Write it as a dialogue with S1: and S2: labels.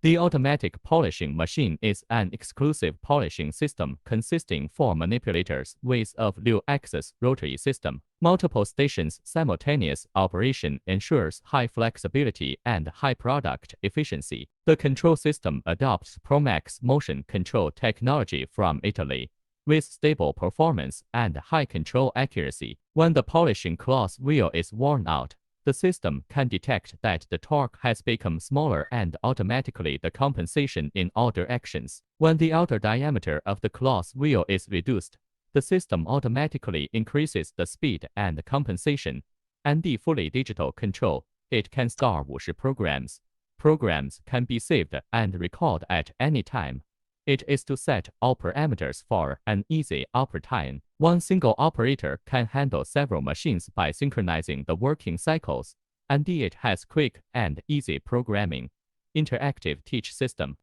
S1: The automatic polishing machine is an exclusive polishing system consisting 4 manipulators with a 6-axis rotary system. Multiple stations simultaneous operation ensures high flexibility and high product efficiency. The control system adopts Promax motion control technology from Italy, with stable performance and high control accuracy. When the polishing cloth wheel is worn out, the system can detect that the torque has become smaller and automatically the compensation in all directions. When the outer diameter of the cloth wheel is reduced, the system automatically increases the speed and compensation. And the fully digital control, it can store 50 programs. Programs can be saved and recalled at any time. It is to set all parameters for an easy uptime. One single operator can handle several machines by synchronizing the working cycles, and it has quick and easy programming. Interactive teach system.